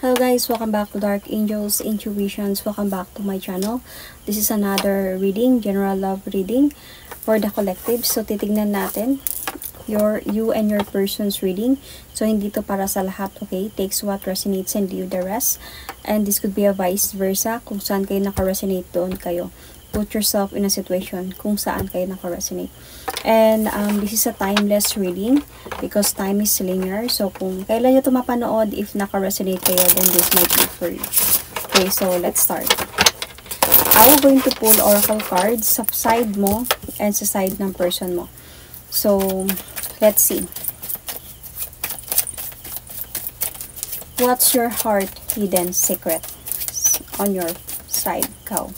Hello guys, welcome back to Dark Angels Intuitions. Welcome back to my channel. This is another reading, general love reading for the collective. So titignan natin you and your person's reading. So hindi to para sa lahat, okay? Takes what resonates and leave the rest. And this could be a vice versa. Kung saan kayo naka-resonate, doon kayo. Put yourself in a situation kung saan kayo naka-resonate. And this is a timeless reading because time is linear. So kung kailan nyo ito mapanood, if naka-resonate kayo, then this might be for you. Okay, so let's start. I'm going to pull oracle cards sa side mo and sa side ng person mo. So, let's see. What's your heart hidden secret on your side, Cow?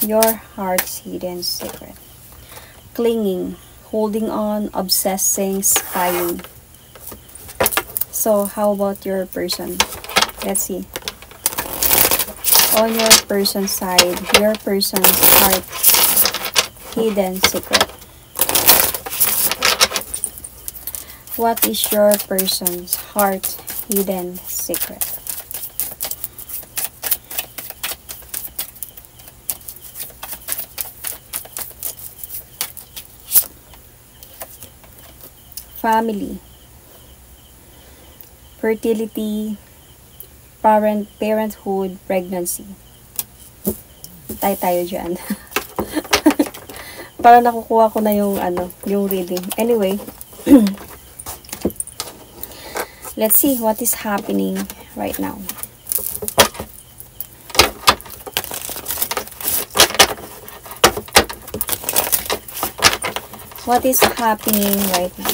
Your heart's hidden secret. Clinging, holding on, obsessing, spying. So, how about your person? Let's see. On your person's side, your person's heart hidden secret. What is your person's heart hidden secret? Family, fertility, parenthood, pregnancy. Tayo dyan. Para nakukuha ko na yung yung reading. Anyway, let's see what is happening right now. What is happening right now?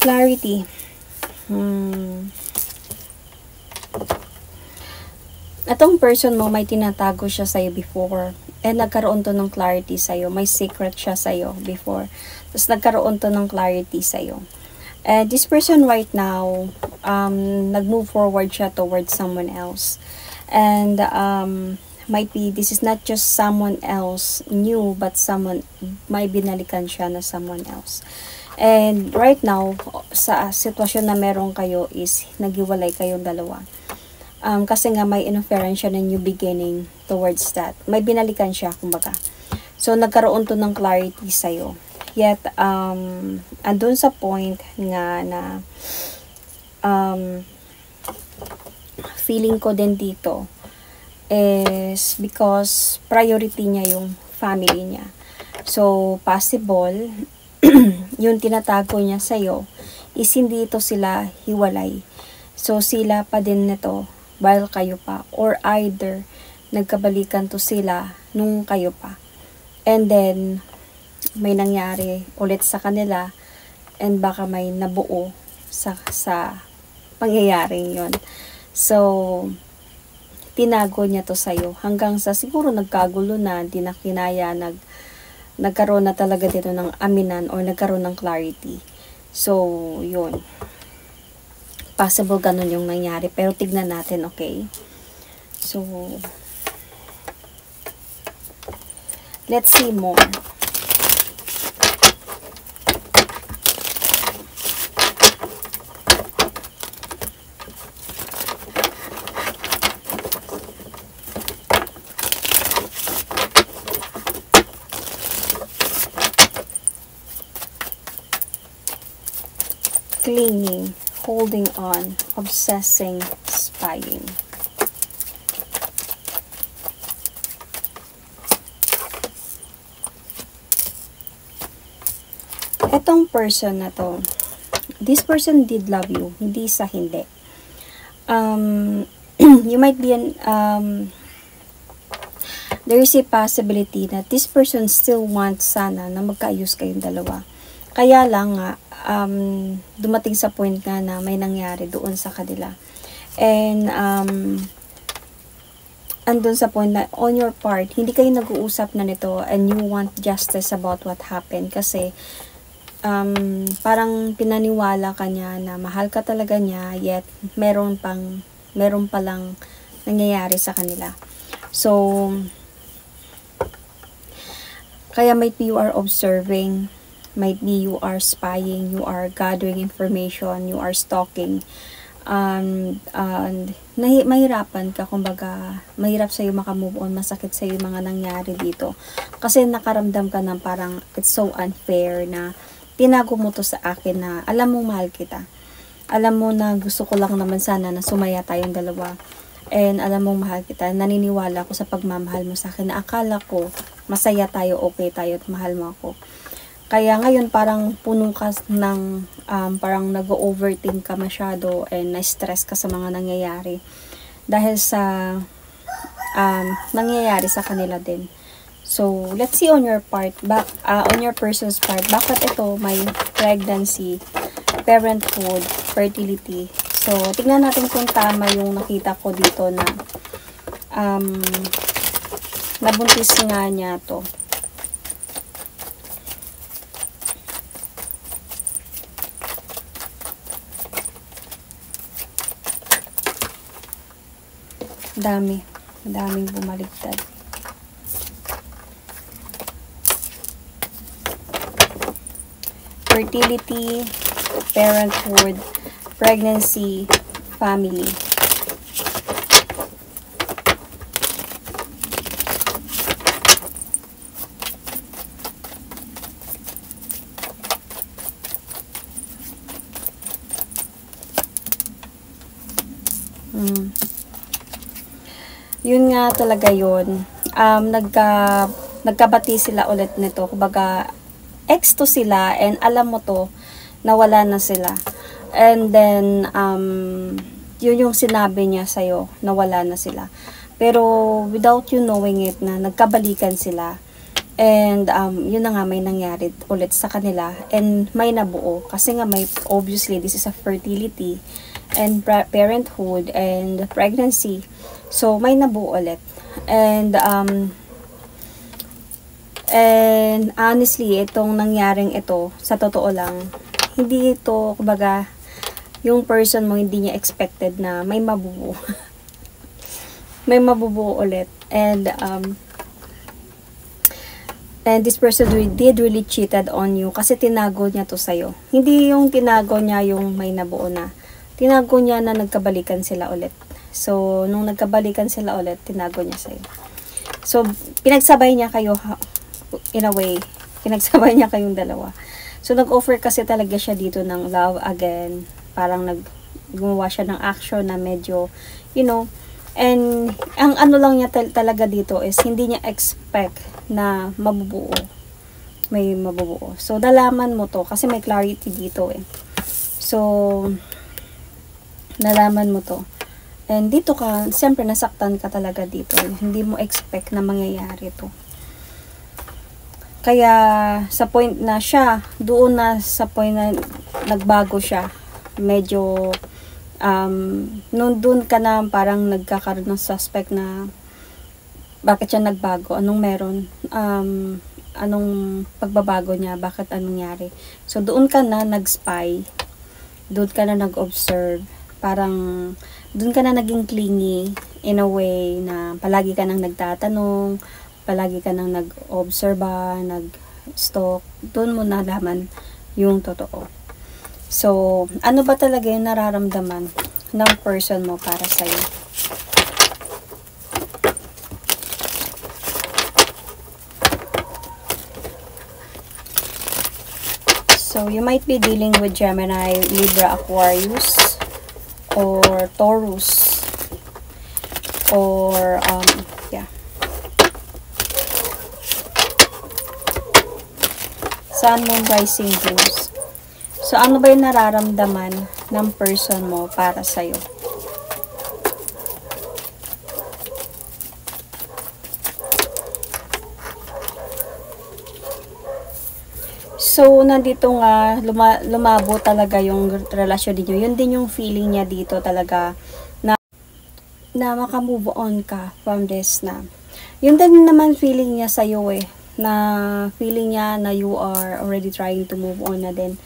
Clarity. Itong person mo, may tinatago siya sa'yo before. And nagkaroon to ng clarity sa'yo. May secret siya sa'yo before. Tapos nagkaroon to ng clarity sa'yo. And this person right now, nag-move forward siya towards someone else. And might be, this is not just someone else new, but someone, may binalikan siya na someone else. And right now, sa sitwasyon na meron kayo is naghiwalay kayong dalawa. Kasi nga may interference siya ng new beginning towards that. May binalikan siya, kumbaga. So, nagkaroon to ng clarity sa'yo. Yet, andun sa point nga na feeling ko din dito is because priority niya yung family niya. So, possible yung tinatago niya sa'yo is hindi ito sila hiwalay. So, sila pa din nito while kayo pa. Or either, nagkabalikan to sila nung kayo pa. And then, may nangyari ulit sa kanila and baka may nabuo sa pangyayaring yon. So, tinago niya to sa'yo. Hanggang sa siguro nagkagulo na, hindi na kinaya, nagkaroon na talaga dito ng aminan or nagkaroon ng clarity. So, yun. Possible ganun yung nangyari. Pero tignan natin, okay? So, let's see more. Clinging, holding on, obsessing, spying. Etong person na to, this person did love you, hindi sa hindi. You might be there is a possibility that this person still wants sana na magkaayos kayong dalawa. Kaya lang nga, dumating sa point nga na may nangyari doon sa kanila. And, andun sa point na on your part, hindi kayo nag-uusap na nito and you want justice about what happened kasi parang pinaniwala ka niya na mahal ka talaga niya, yet meron palang nangyayari sa kanila. So, kaya might be you are observing, might be you are spying, you are gathering information, you are stalking, and mahirapan ka, kumbaga, mahirap sa'yo makamove on, masakit sa'yo yung mga nangyari dito. Kasi nakaramdam ka ng parang, it's so unfair na tinago mo to sa akin na alam mo mahal kita. Alam mo na gusto ko lang naman sana na sumaya tayong dalawa. And alam mong mahal kita, naniniwala ko sa pagmamahal mo sa akin na akala ko masaya tayo, okay tayo at mahal mo ako. Kaya ngayon parang puno ka ng parang nag-overthink ka masyado and na-stress ka sa mga nangyayari dahil sa nangyayari sa kanila din. So, let's see on your part, on your person's part, bakit ito may pregnancy, parenthood, fertility. So, tignan natin kung tama yung nakita ko dito na nabuntis nga niya to. Daming bumaliktad. Fertility, parenthood, pregnancy, family. Yun nga talaga yun. Nagkabati sila ulit nito. Kumbaga, ex to sila and alam mo to, nawala na sila. And then, yun yung sinabi niya sa'yo, nawala na sila. Pero, without you knowing it, na nagkabalikan sila. And, yun na nga, may nangyari ulit sa kanila. And, may nabuo. Kasi nga, obviously, this is a fertility and parenthood and pregnancy. So, may nabuo ulit. And honestly, itong nangyaring ito, sa totoo lang, hindi ito, kumbaga, yung person mo, hindi niya expected na may mabubuo. May mabubuo ulit. And this person did really cheated on you kasi tinago niya to sa'yo. Hindi yung tinago niya yung may nabuo na. Tinago niya na nagkabalikan sila ulit. So, nung nagkabalikan sila ulit, tinago niya sa'yo. So, pinagsabay niya kayo, in a way, pinagsabay niya kayong dalawa. So, nag-offer kasi talaga siya dito ng love again. Parang gumawa siya ng action na medyo, you know, and ang ano lang niya talaga dito is hindi niya expect na mabubuo. May mabubuo. So, nalaman mo to kasi may clarity dito eh. So, nalaman mo to. And dito ka, siyempre nasaktan ka talaga dito. Hindi mo expect na mangyayari to. Kaya, sa point na siya, doon na sa point na nagbago siya. Medyo, noon doon ka na parang nagkakaroon ng suspect na bakit siya nagbago, anong meron, anong pagbabago niya, bakit anong nangyari. So, doon ka na nag-spy, doon ka na nag-observe, parang doon ka na naging clingy in a way na palagi ka nang nagtatanong, palagi ka nang nag-obserba, nag-stalk, doon mo nalaman yung totoo. So, ano ba talaga yung nararamdaman ng person mo para sa'yo? So, you might be dealing with Gemini, Libra, Aquarius, or Taurus, or, yeah. Sun, Moon, Rising, Venus. So, ano ba yung nararamdaman ng person mo para sa'yo? So, nandito nga, lumabo talaga yung relasyon ninyo. Yun din yung feeling niya dito talaga na na makamove on ka from this na. Yun din naman feeling niya sa'yo na feeling niya na you are already trying to move on na din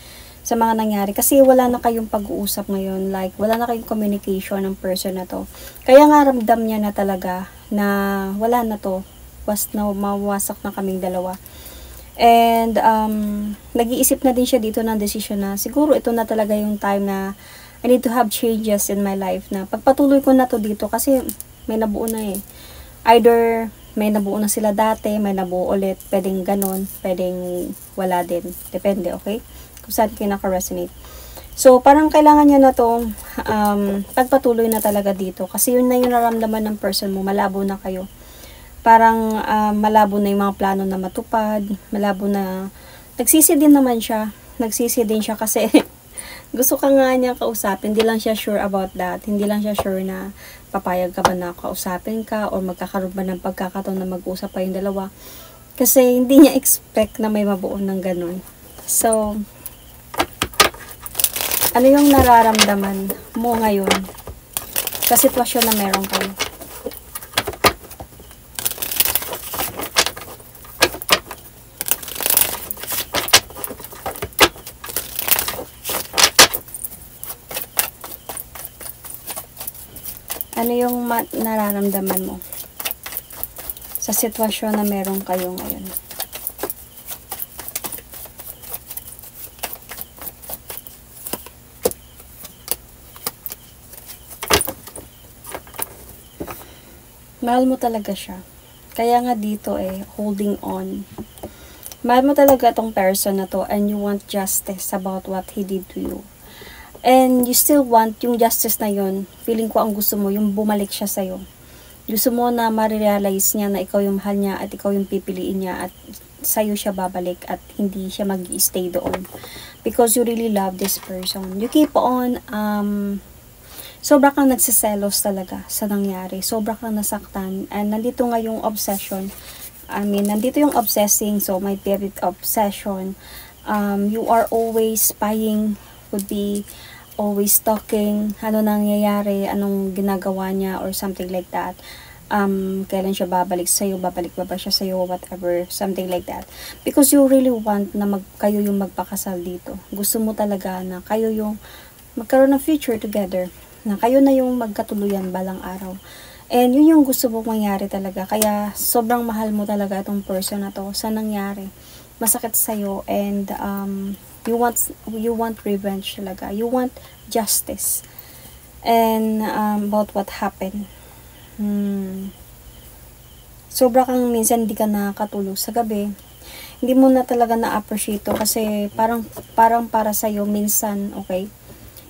sa mga nangyari. Kasi wala na kayong pag-uusap ngayon. Like, wala na kayong communication ng person na to. Kaya nga ramdam niya na talaga na wala na to. Mawasak na kaming dalawa. And, nag-iisip na din siya dito ng decision na siguro ito na talaga yung time na I need to have changes in my life na pagpatuloy ko na to dito kasi may nabuo na Either may nabuo na sila dati, may nabuo ulit, pwedeng ganun, pwedeng wala din. Depende, okay? Kung saan kayo naka-resonate. So, parang kailangan niya na to pagpatuloy na talaga dito. Kasi yun na yung naramdaman ng person mo, malabo na kayo. Parang malabo na yung mga plano na matupad, malabo na, nagsisi din naman siya. Nagsisi din siya kasi gusto ka nga niya kausapin, hindi lang siya sure about that. Hindi lang siya sure na papayag ka ba na kausapin ka or magkakaroon ba ng pagkakataon na mag-usap pa yung dalawa. Kasi hindi niya expect na may mabuo ng ganun. So, ano yung nararamdaman mo ngayon sa sitwasyon na meron kayo? Ano yung nararamdaman mo sa sitwasyon na meron kayo ngayon? Mahal mo talaga siya. Kaya nga dito holding on. Mahal mo talaga tong person na to and you want justice about what he did to you. And you still want yung justice na yun. Feeling ko ang gusto mo, yung bumalik siya sa'yo. Gusto mo na ma-realize niya na ikaw yung mahal niya at ikaw yung pipiliin niya at sa'yo siya babalik at hindi siya mag-stay doon. Because you really love this person. You keep on, sobra kang nagsiselos talaga sa nangyari. Sobra kang nasaktan. And nandito nga yung obsession. Nandito yung obsessing. So, may period obsession. You are always spying. Could be always talking, ano nangyayari, anong ginagawa niya, or something like that. Kailan siya babalik sa'yo, babalik ba siya sa'yo, whatever, something like that. Because you really want na kayo yung magpakasal dito. Gusto mo talaga na kayo yung magkaroon ng future together. Na kayo na yung magkatuluyan balang araw. And yun yung gusto mong mangyari talaga. Kaya sobrang mahal mo talaga itong person na to sa nangyari. Masakit sa'yo and you want revenge talaga. You want justice. And about what happened. Sobra kang minsan hindi ka nakakatulog sa gabi. Hindi mo na talaga na-appreciate to kasi parang para sa'yo minsan, okay?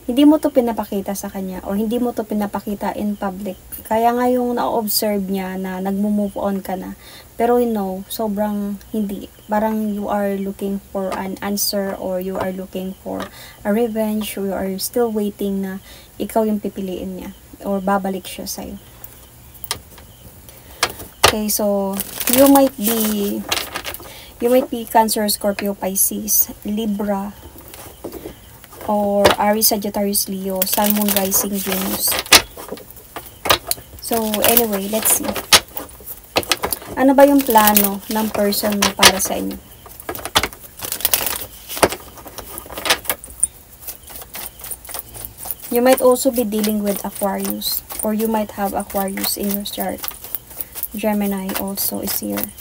Hindi mo to pinapakita sa kanya or hindi mo to pinapakita in public. Kaya nga yung na-observe niya na nagmo-move on ka na. Pero sobrang hindi. Parang you are looking for an answer or you are looking for a revenge or you are still waiting na ikaw yung pipiliin niya or babalik siya sa'yo. Okay, so you might be Cancer, Scorpio, Pisces, Libra, or Aries, Sagittarius, Leo, Sun, Moon, Rising, Venus. So, anyway, let's see. Ano ba yung plano ng person mo para sa inyo? You might also be dealing with Aquarius, or you might have Aquarius in your chart. Gemini also is here.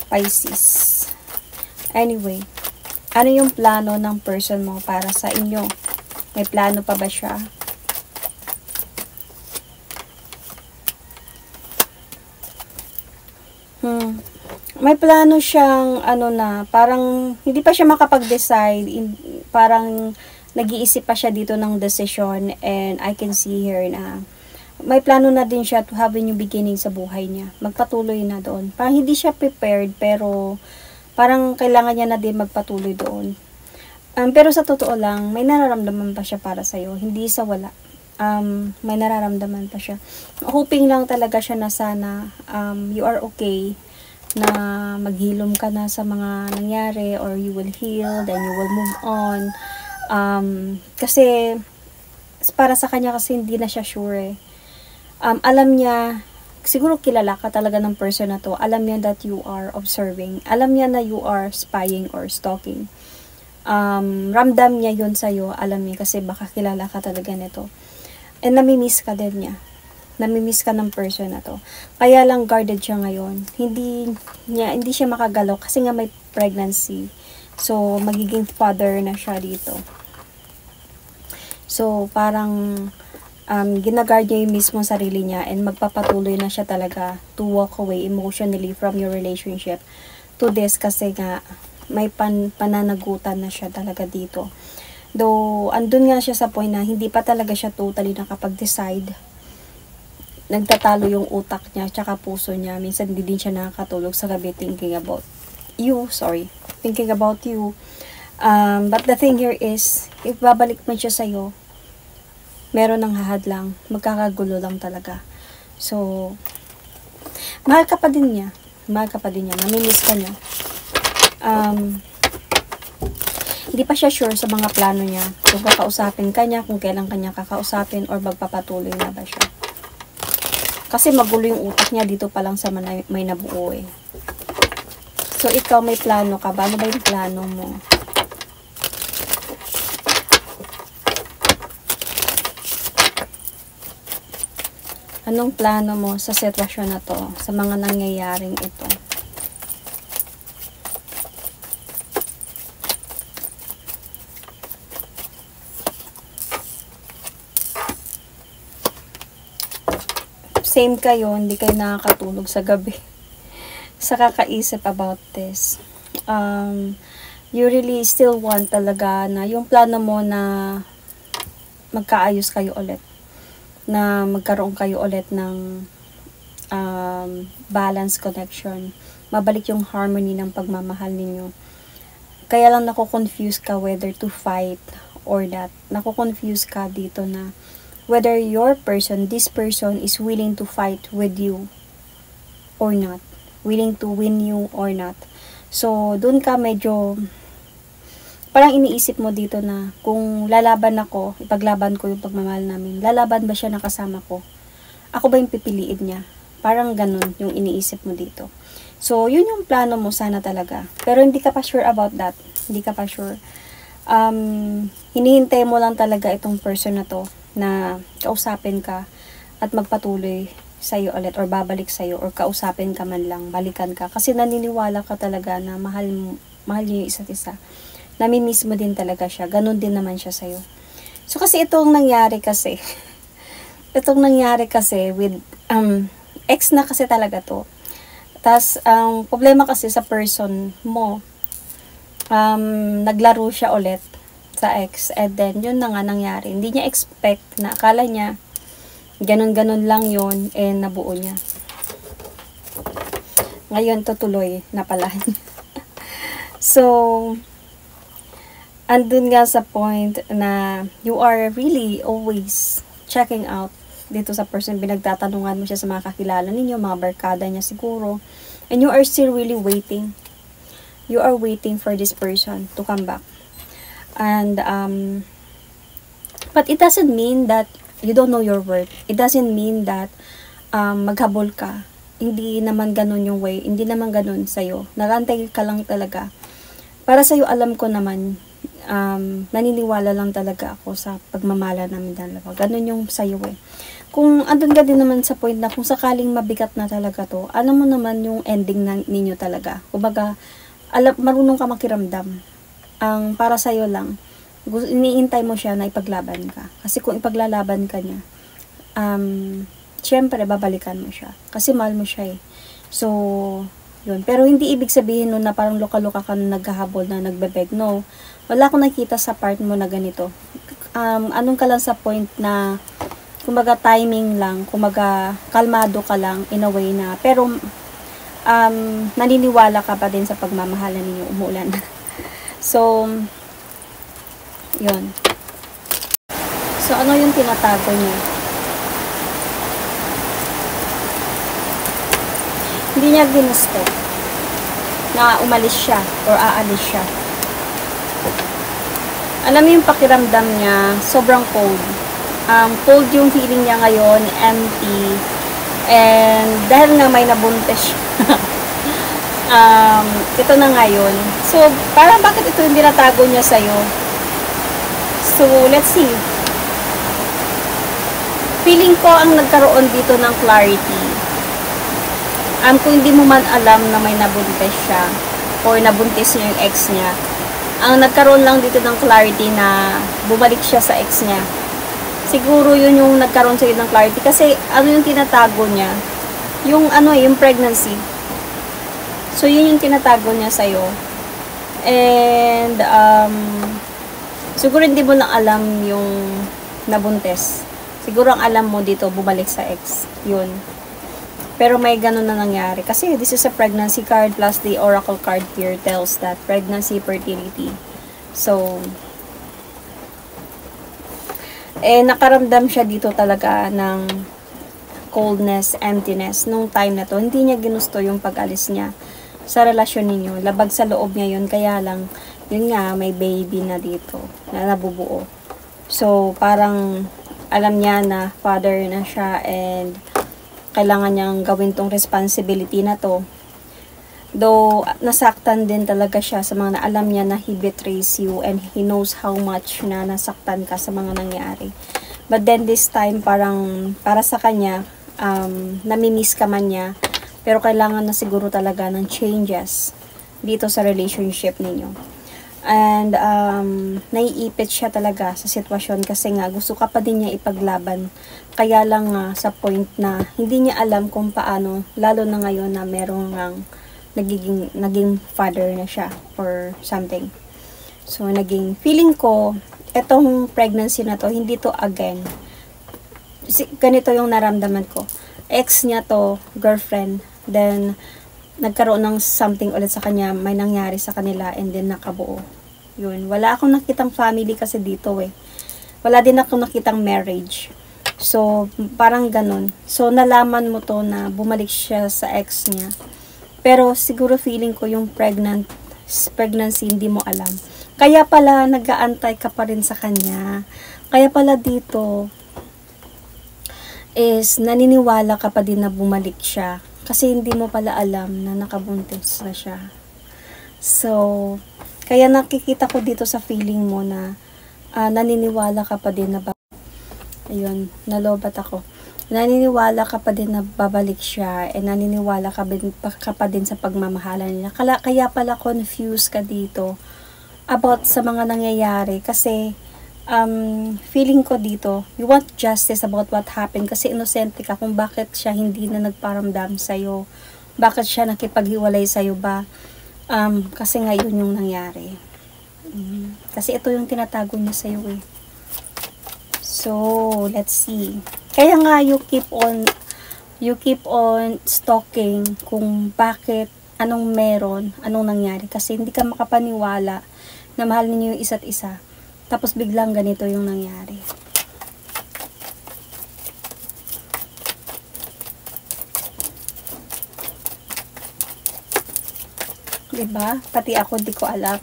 Pisces. Anyway, ano yung plano ng person mo para sa inyo? May plano pa ba siya? May plano siyang parang hindi pa siya makapag-decide, parang nag-iisip pa siya dito ng decision, and I can see here na may plano na din siya to have a new beginning sa buhay niya. Magpatuloy na doon. Parang hindi siya prepared, pero parang kailangan niya na din magpatuloy doon. Pero sa totoo lang, may nararamdaman pa siya para sa'yo. Hindi sa wala. May nararamdaman pa siya. Hoping lang talaga siya na sana you are okay, na maghilom ka na sa mga nangyari, or you will heal, then you will move on. Kasi para sa kanya kasi hindi na siya sure Alam niya, siguro kilala ka talaga ng person na to. Alam niya that you are observing. Alam niya na you are spying or stalking. Ramdam niya yun sa'yo. Alam niya kasi baka kilala ka talaga nito. And namimiss ka din niya. Namimiss ka ng person na to. Kaya lang guarded siya ngayon. Hindi siya makagalaw kasi nga may pregnancy. So, magiging father na siya dito. So, parang ginaguard niya yung mismo sarili niya and magpapatuloy na siya talaga to walk away emotionally from your relationship to this kasi nga may pananagutan na siya talaga dito. Though, andun nga siya sa point na hindi pa talaga siya totally nakapag-decide. Nagtatalo yung utak niya tsaka puso niya. Minsan hindi din siya nakakatulog sa gabi thinking about you. But the thing here is, if babalik man siya sa'yo, meron ng hahadlang, magkakagulo lang talaga. So, mahal ka pa din niya. Namimiss ka niya. Hindi pa siya sure sa mga plano niya. Kung kakausapin ka niya, kung kailan kanya kakausapin, or magpapatuloy na ba siya. Kasi magulo yung utak niya dito pa lang sa may nabuo eh. So, ikaw may plano ka ba? Ano ba yung plano mo? Anong plano mo sa sitwasyon na to? Sa mga nangyayaring ito? Same kayo, hindi kayo nakakatulog sa gabi. Sa kakaisip about this. You really still want talaga na yung plano mo na magkaayos kayo ulit. Na magkaroon kayo ulit ng balance connection. Mabalik yung harmony ng pagmamahal ninyo. Kaya lang nako-confuse ka whether to fight or not. Nako-confuse ka dito na whether this person is willing to fight with you or not. Willing to win you or not. So, dun ka medyo parang iniisip mo dito na kung lalaban ako, ipaglaban ko yung pagmamahal namin, lalaban ba siya na kasama ko? Ako ba yung pipiliin niya? Parang ganun yung iniisip mo dito. So, yun yung plano mo sana talaga. Pero hindi ka pa sure about that. Hindi ka pa sure. Hinihintay mo lang talaga itong person na to na kausapin ka at magpatuloy sa'yo ulit or babalik sa'yo or kausapin ka man lang, balikan ka. Kasi naniniwala ka talaga na mahal niyo yung isa't isa. Namimiss mo din talaga siya. Ganon din naman siya sa'yo. So, kasi itong nangyari kasi with, ex na kasi talaga to. Tas, ang problema kasi sa person mo, naglaro siya ulit sa ex. And then, yun na nga nangyari. Hindi niya expect na akala niya, ganon-ganon lang yun, and nabuo niya. Ngayon, tutuloy na pala. So, andun nga sa point na you are really always checking out dito sa person. Pinagtatanungan mo siya sa mga kakilala ninyo, mga barkada niya siguro. And you are still really waiting. You are waiting for this person to come back. And, but it doesn't mean that you don't know your worth. It doesn't mean that maghabol ka. Hindi naman ganun yung way. Hindi naman ganun sa'yo. Nagantay ka lang talaga. Para sa'yo, alam ko naman, naniniwala lang talaga ako sa pagmamala namin dalawa. Ganun yung sa'yo eh. Kung andun ka din naman sa point na kung sakaling mabigat na talaga to, alam mo naman yung ending ninyo talaga. Kumbaga, marunong ka makiramdam. Ang para sa'yo lang, iniintay mo siya na ipaglaban ka. Kasi kung ipaglalaban ka niya, syempre, babalikan mo siya. Kasi mahal mo siya eh. So, yun. Pero hindi ibig sabihin nun na parang loka-loka ka na naghahabol na nagbebeg. No. Wala akong nakita sa part mo na ganito. Anong ka lang sa point na kumbaga timing lang, kumbaga kalmado ka lang in a way na, pero naniniwala ka pa din sa pagmamahalan ninyo, umuulan. So, yun. So, ano yung tinatago niya? Hindi niya ginusto na umalis siya or aalis siya. Alam mo yung pakiramdam niya, sobrang cold. Cold yung feeling niya ngayon, empty. And dahil nga may nabuntis siya, ito na ngayon. So, parang bakit ito yung dinatago niya sa'yo? So, let's see. Feeling ko ang nagkaroon dito ng clarity. Kung hindi mo man alam na may nabuntis siya, or nabuntis niya yung ex niya, ang nagkaroon lang dito ng clarity na bumalik siya sa ex niya. Siguro yun yung nagkaroon sa'yo ng clarity. Kasi ano yung tinatago niya? Yung yung pregnancy. So yun yung tinatago niya sa'yo. And siguro hindi mo lang alam yung nabuntis. Siguro ang alam mo dito, bumalik sa ex. Yun. Pero may ganun na nangyari. Kasi this is a pregnancy card plus the oracle card here tells that pregnancy, fertility. So, nakaramdam siya dito talaga ng coldness, emptiness nung time na to. Hindi niya ginusto yung pag-alis niya sa relasyon ninyo. Labag sa loob niya yun. Kaya lang, yun nga, may baby na dito na nabubuo. So, parang alam niya na father na siya and kailangan niyang gawin tong responsibility na to. Though, nasaktan din talaga siya sa mga alam niya na he betrays you and he knows how much na nasaktan ka sa mga nangyari. But then this time, parang para sa kanya, namimiss ka man niya, pero kailangan na siguro talaga ng changes dito sa relationship ninyo. And naiipit siya talaga sa sitwasyon kasi nga gusto ka pa din niya ipaglaban. Kaya lang sa point na hindi niya alam kung paano, lalo na ngayon na merong naging father na siya or something. So feeling ko etong pregnancy na to, hindi to again. Ganito yung naramdaman ko. Ex niya to, girlfriend, then nagkaroon ng something ulit sa kanya, may nangyari sa kanila, and then nakabuo. Yun. Wala akong nakitang family kasi dito Wala din akong nakitang marriage. So, parang ganun. So, nalaman mo to na bumalik siya sa ex niya. Pero, siguro feeling ko yung pregnancy, hindi mo alam. Kaya pala, nag-aantay ka pa rin sa kanya. Kaya pala dito, is naniniwala ka pa din na bumalik siya. Kasi hindi mo pala alam na nakabuntis na siya. So, kaya nakikita ko dito sa feeling mo na naniniwala ka pa din na ayun, nalobat ako. Naniniwala ka pa din na babalik siya and naniniwala ka pa din sa pagmamahalan niya. Kaya pala confused ka dito about sa mga nangyayari kasi feeling ko dito, you want justice about what happened kasi inosente ka kung bakit siya hindi na nagparamdam sa'yo. Bakit siya nakipaghiwalay sa'yo ba? Kasi ngayon yung nangyari. Kasi ito yung tinatago niya sa'yo So, let's see. Kaya nga you keep on stalking kung bakit, anong meron, anong nangyari. Kasi hindi ka makapaniwala na mahal ninyo yung isa't isa. Tapos biglang ganito yung nangyari. Diba? Pati ako di ko alam.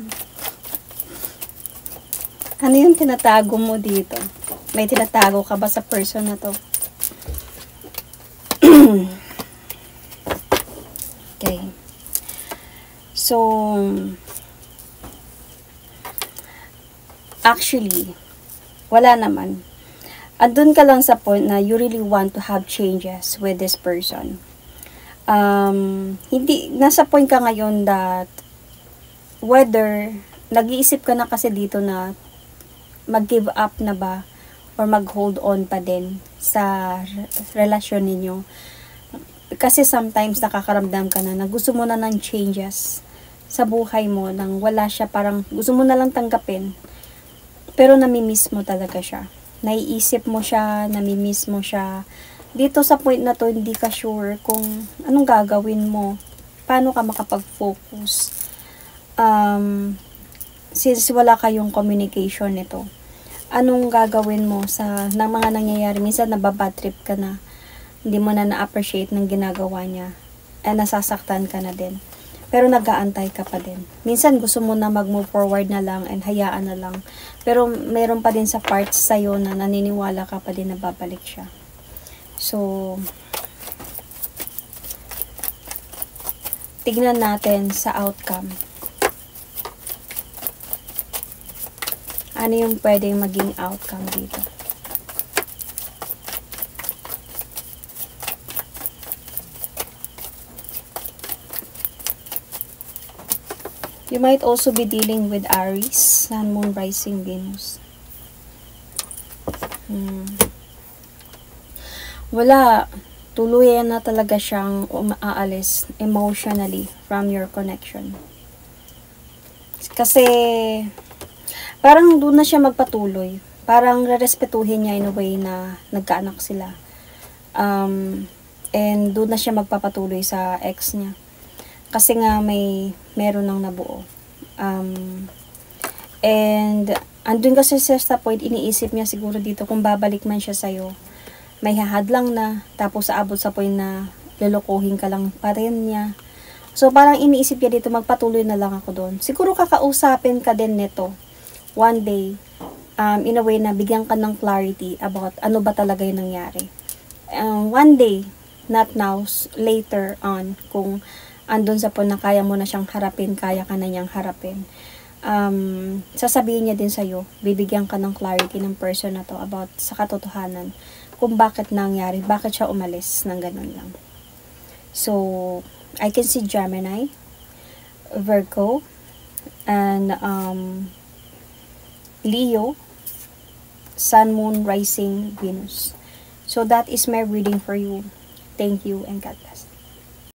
Ano yung tinatago mo dito? May tinatago ka ba sa person na to? Okay. So, actually, wala naman. Andun ka lang sa point na you really want to have changes with this person. Nasa point ka ngayon that whether nag-iisip ka na kasi dito na mag-give up na ba or mag-hold on pa din sa relasyon ninyo. Kasi sometimes nakakaramdam ka na gusto mo na ng changes sa buhay mo nang wala siya, parang gusto mo na lang tanggapin pero namimiss mo talaga siya. Naiisip mo siya, namimiss mo siya. Dito sa point na to, hindi ka sure kung anong gagawin mo. Paano ka makapag-focus. Since wala kayong communication nito. Anong gagawin mo ng mga nangyayari? Minsan nababad trip ka na. Hindi mo na na-appreciate ng ginagawa niya. Nasasaktan ka na din. pero nag-aantay ka pa din. Minsan gusto mo na mag-move forward na lang and hayaan na lang. Pero meron pa din sa parts sa'yo na naniniwala ka pa din na babalik siya. So, tignan natin sa outcome. Ano yung pwedeng maging outcome dito? You might also be dealing with Aries, Sun, Moon, Rising, Venus. Wala. Tuluyan na talaga siyang umaalis emotionally from your connection. Kasi, parang doon na siya magpatuloy. Parang rerespetuhin niya in a way na nagkaanak sila. And doon na siya magpapatuloy sa ex niya. Kasi nga meron nang nabuo. And andun kasi sa point, iniisip niya siguro dito kung babalik man siya sa'yo, may hahadlang na, tapos aabot sa point na lulukuhin ka lang pa rin niya. So parang iniisip niya dito, magpatuloy na lang ako doon. Siguro kakausapin ka din nito one day, in a way na bigyan ka ng clarity about ano ba talaga yung nangyari. One day, not now, later on, kung andun sa point na kaya mo na siyang harapin, kaya ka na niyang harapin. Sasabihin niya din sa'yo, bibigyan ka ng clarity ng person na to about sa katotohanan, kung bakit nangyari, bakit siya umalis ng ganun lang. So, I can see Gemini, Virgo, and Leo, Sun, Moon, Rising, Venus. So, that is my reading for you. Thank you and God bless.